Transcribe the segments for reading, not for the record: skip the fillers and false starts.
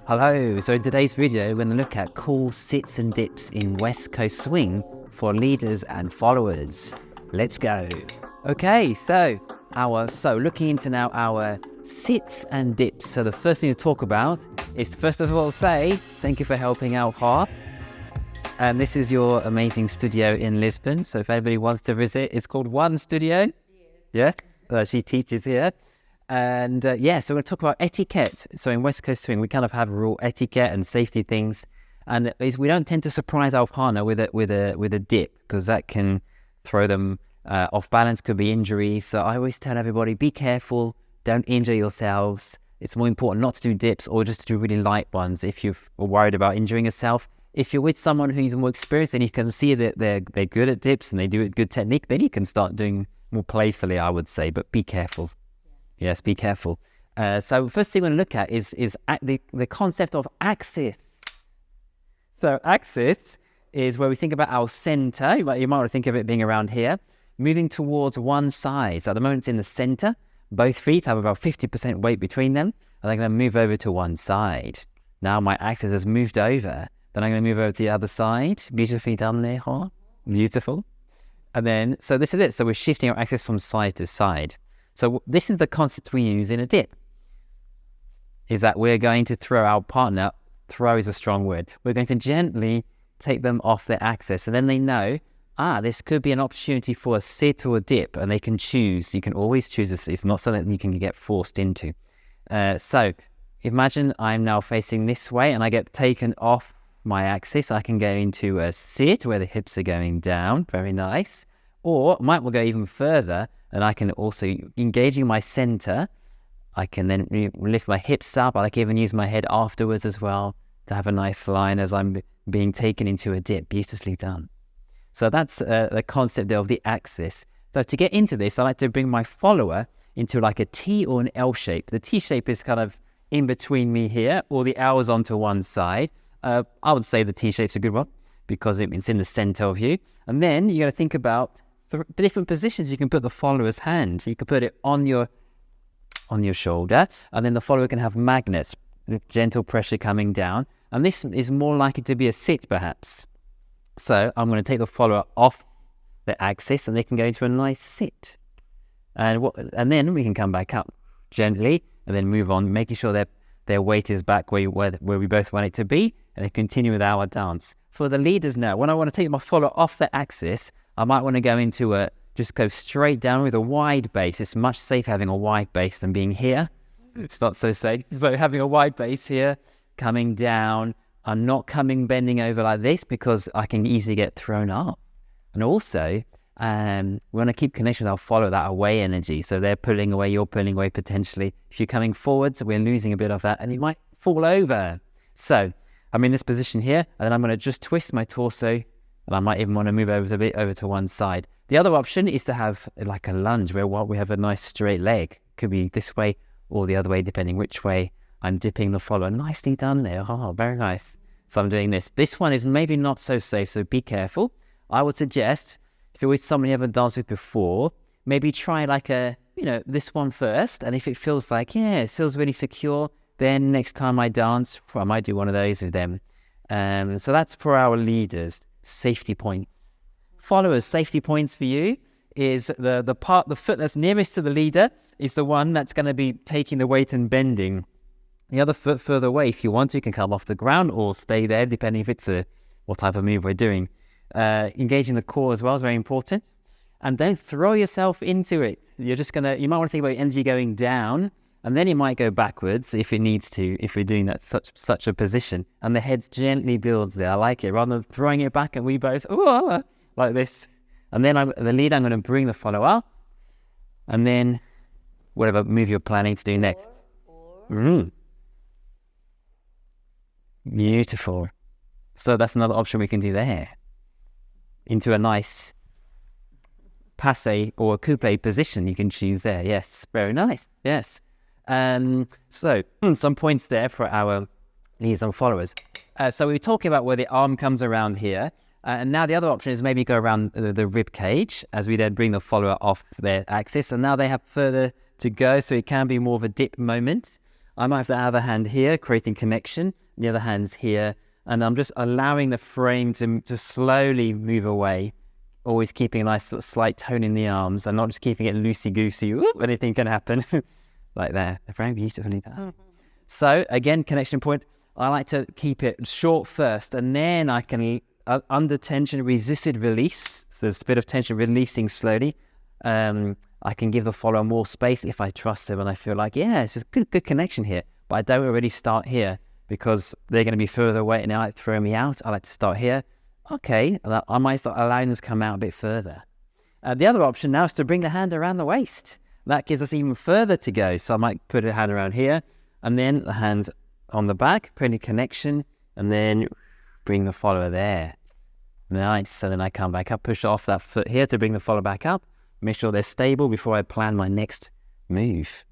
Hello, so in today's video we're going to look at cool sits and dips in West Coast Swing for leaders and followers. Let's go. Okay, so looking into now our sits and dips. So the first thing to talk about is first of all say thank you for helping out Harp. And this is your amazing studio in Lisbon. So if anybody wants to visit, it's called One Studio. Yes, she teaches here. And so we're going to talk about etiquette. So in West Coast Swing, we kind of have rule etiquette and safety things. And we don't tend to surprise our partner with a dip because that can throw them off balance, could be injury. So I always tell everybody, be careful, don't injure yourselves. It's more important not to do dips or just to do really light ones if you're worried about injuring yourself. If you're with someone who's more experienced and you can see that they're good at dips and they do it good technique, then you can start doing more playfully, I would say, but be careful. Yes, be careful. So first thing we're going to look at is the concept of axis. So axis is where we think about our center. You might want to think of it being around here, moving towards one side. So at the moment it's in the center. Both feet have about 50% weight between them. And they're going to move over to one side. Now my axis has moved over. Then I'm going to move over to the other side. Beautifully done there, huh? Beautiful. And then, so this is it. So we're shifting our axis from side to side. So this is the concept we use in a dip, is that we're going to throw our partner, throw is a strong word, we're going to gently take them off their axis, and then they know, this could be an opportunity for a sit or a dip, and they can choose. You can always choose this. It's not something that you can get forced into. So imagine I'm now facing this way, and I get taken off my axis. I can go into a sit where the hips are going down, very nice, or might go even further, and I can also, engaging my center, I can then lift my hips up. I like even use my head afterwards as well to have a nice line as I'm being taken into a dip. Beautifully done. So that's the concept of the axis. So to get into this, I like to bring my follower into like a T or an L shape. The T shape is kind of in between me here, or the L is onto one side. I would say the T shape's a good one because it's in the center of you. And then you got to think about the different positions you can put the follower's hand. So you can put it on your shoulder, and then the follower can have magnets, gentle pressure coming down. And this is more likely to be a sit, perhaps. So I'm going to take the follower off the axis, and they can go into a nice sit. And then we can come back up gently, and then move on, making sure their weight is back where we both want it to be, and then continue with our dance. For the leaders now, when I want to take my follower off the axis, I might want to go into just go straight down with a wide base. It's much safer having a wide base than being here. It's not so safe. So having a wide base here, coming down, I'm not bending over like this because I can easily get thrown up. And also, we want to keep connection with our follower, that away energy. So they're pulling away, you're pulling away potentially. If you're coming forwards, we're losing a bit of that and you might fall over. So I'm in this position here, and then I'm going to just twist my torso, and I might even want to move over a bit over to one side. The other option is to have like a lunge where we have a nice straight leg. Could be this way or the other way, depending which way I'm dipping the follower. Nicely done there. Oh, very nice. So I'm doing this. This one is maybe not so safe, so be careful. I would suggest, if you're with somebody you haven't danced with before, maybe try like this one first. And if it feels like, it feels really secure, then next time I dance, I might do one of those with them. So that's for our leaders. Safety points. Followers, safety points for you is the foot that's nearest to the leader is the one that's going to be taking the weight and bending. The other foot further away, if you want to, you can come off the ground or stay there, depending if it's what type of move we're doing. Engaging the core as well is very important. And don't throw yourself into it. You might want to think about energy going down, and then it might go backwards if it needs to, if we're doing that such a position. And the head gently builds there. I like it. Rather than throwing it back and we both, like this. And then I'm going to bring the follower up. And then whatever move you're planning to do next. Beautiful. So that's another option we can do there. Into a nice passe or coupe position you can choose there. Yes, very nice. Yes. So some points there for our leaders and followers. So we were talking about where the arm comes around here, and now the other option is maybe go around the rib cage as we then bring the follower off their axis, and now they have further to go, so it can be more of a dip moment. I might have the other hand here, creating connection. The other hand's here. And I'm just allowing the frame to slowly move away, always keeping a nice slight tone in the arms and not just keeping it loosey-goosey. Anything can happen. Like that. Very beautifully done. So, again, connection point. I like to keep it short first, and then I can, under tension, resisted release. So there's a bit of tension releasing slowly. I can give the follower more space if I trust them and I feel like, yeah, it's just good connection here. But I don't already start here because they're going to be further away and they might throw me out. I like to start here. Okay, I might start allowing them to come out a bit further. The other option now is to bring the hand around the waist. That gives us even further to go. So I might put a hand around here and then the hand on the back, creating a connection, and then bring the follower there. Nice. So then I come back up, push off that foot here to bring the follower back up. Make sure they're stable before I plan my next move.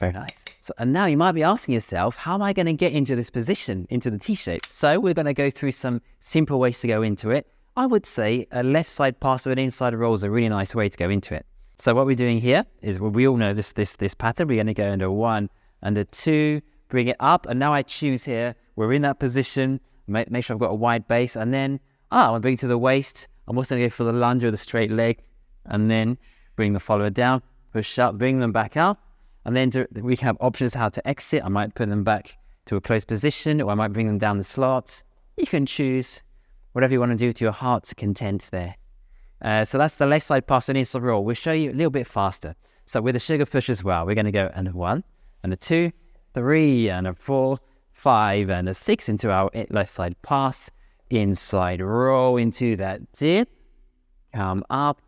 Very nice. So, and now you might be asking yourself, how am I going to get into this position, into the T-shape? So we're going to go through some simple ways to go into it. I would say a left side pass with an inside roll is a really nice way to go into it. So what we're doing here is, well, we all know this pattern. We're going to go into 1 and a 2, bring it up. And now I choose here. We're in that position. Make sure I've got a wide base. And then, I'll bring it to the waist. I'm also going to go for the lunge with a straight leg. And then bring the follower down, push up, bring them back up. And then we can have options how to exit. I might put them back to a closed position, or I might bring them down the slots. You can choose whatever you want to do to your heart's content there. So that's the left side pass and inside roll. We'll show you a little bit faster. So with the sugar push as well, we're going to go and a 1 and a 2, 3 and a 4, 5 and a 6 into our left side pass. Inside roll into that dip. Come up.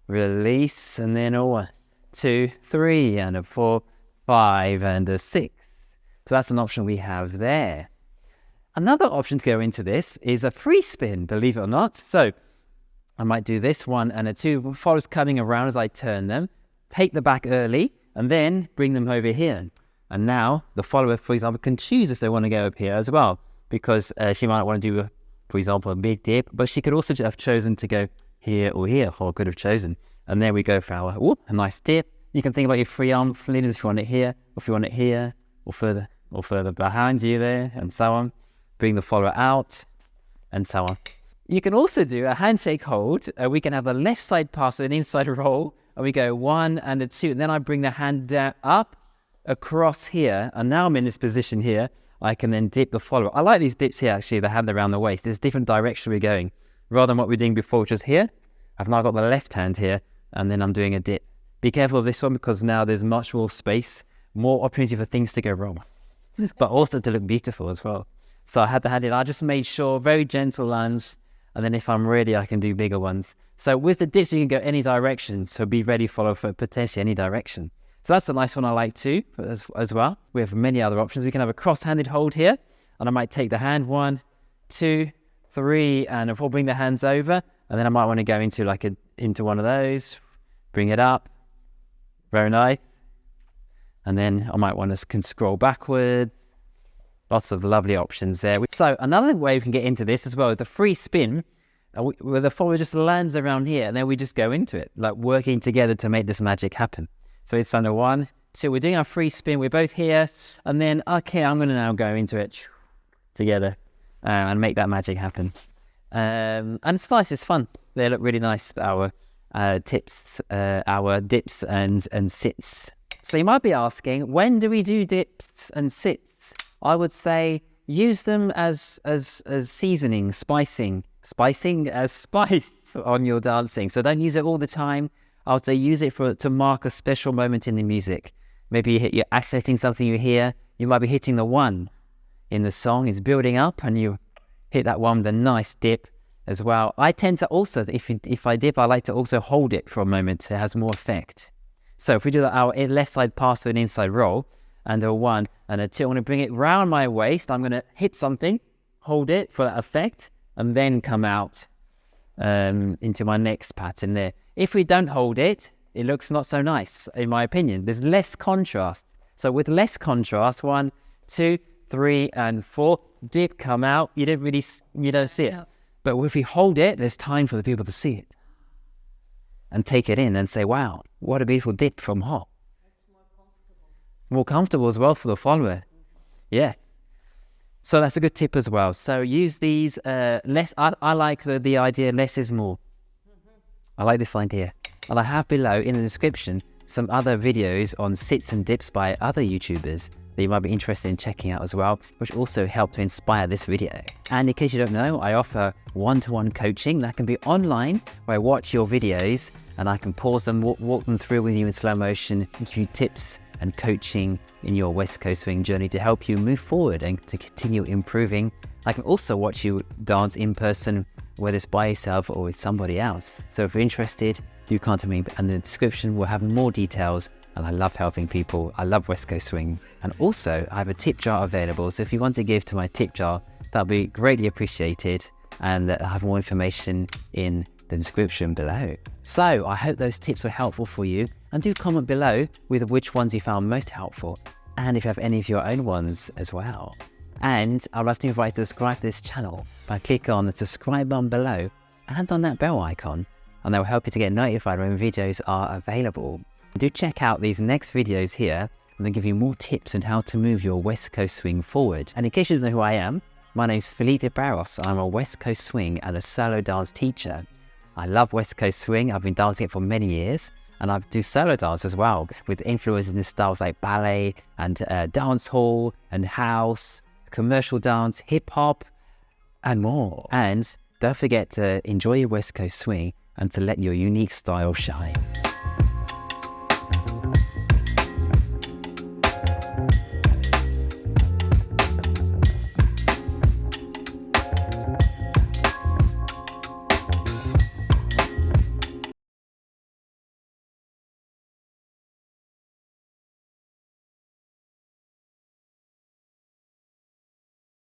Release, and then a 1, 2, 3, and a 4, 5, and a 6. So that's an option we have there. Another option to go into this is a free spin, believe it or not. So I might do this 1 and a 2, followers coming around as I turn them, take the back early, and then bring them over here. And now the follower, for example, can choose if they want to go up here as well, because she might want to do, for example, a big dip, but she could also have chosen to go here or here, or could have chosen. And there we go for our, a nice dip. You can think about your free arm flippers if you want it here, or if you want it here, or further behind you there, and so on. Bring the follower out, and so on. You can also do a handshake hold. We can have a left side pass with an inside roll, and we go 1 and a 2, and then I bring the hand down, up, across here, and now I'm in this position here. I can then dip the follower. I like these dips here, actually, the hand around the waist. There's a different direction we're going. Rather than what we're doing before, which is here, I've now got the left hand here, and then I'm doing a dip. Be careful of this one, because now there's much more space, more opportunity for things to go wrong, but also to look beautiful as well. So I had the hand in, I just made sure, very gentle lunge, and then if I'm ready, I can do bigger ones. So with the dips, you can go any direction, so be ready for potentially any direction. So that's a nice one I like too, as well. We have many other options. We can have a cross-handed hold here, and I might take the hand 1, 2, 3, and if I'll bring the hands over, and then I might want to go into into one of those, bring it up, very nice, and then I might want to scroll backwards. Lots of lovely options there. So another way we can get into this as well, the free spin, where the follower just lands around here, and then we just go into it, like working together to make this magic happen. So it's under 1, 2, we're doing our free spin, we're both here, and then, okay, I'm going to now go into it together. And make that magic happen. And it's nice, it's fun. They look really nice, our dips and sits. So you might be asking, when do we do dips and sits? I would say use them as seasoning, spicing as spice on your dancing. So don't use it all the time. I would say use it to mark a special moment in the music. Maybe you're accenting something you hear. You might be hitting the 1 in the song, is building up, and you hit that 1 with a nice dip as well. I tend to also, if I dip, I like to also hold it for a moment. It has more effect. So if we do our left side pass with an inside roll, and a 1 and a 2, I want to bring it round my waist. I'm going to hit something, hold it for that effect, and then come out into my next pattern there. If we don't hold it, it looks not so nice, in my opinion. There's less contrast. So with less contrast, 1, 2, 3, and 4, dip, come out. You don't see it. Yeah. But if we hold it, there's time for the people to see it and take it in and say, wow, what a beautiful dip from Hop. more comfortable as well for the follower. Yeah. So that's a good tip as well. So use these less. I like the idea less is more. I like this idea. And I have below in the description some other videos on sits and dips by other YouTubers that you might be interested in checking out as well, which also help to inspire this video. And in case you don't know, I offer one-to-one coaching that can be online, where I watch your videos and I can pause them, walk them through with you in slow motion, give you tips and coaching in your West Coast Swing journey to help you move forward and to continue improving. I can also watch you dance in person, whether it's by yourself or with somebody else. So if you're interested, do contact me, and the description will have more details. And I love helping people. I love West Coast Swing. And also I have a tip jar available. So if you want to give to my tip jar, that'll be greatly appreciated. And I have more information in the description below. So I hope those tips were helpful for you, and do comment below with which ones you found most helpful, and if you have any of your own ones as well. And I'd love to invite you to subscribe to this channel by clicking on the subscribe button below and on that bell icon, and that will help you to get notified when videos are available. Do check out these next videos here, and they'll give you more tips on how to move your West Coast Swing forward. And in case you don't know who I am, my name's Felipe de Barros. I'm a West Coast Swing and a solo dance teacher. I love West Coast Swing. I've been dancing it for many years, and I do solo dance as well, with influences in styles like ballet and dancehall and house, commercial dance, hip hop, and more. And don't forget to enjoy your West Coast Swing and to let your unique style shine.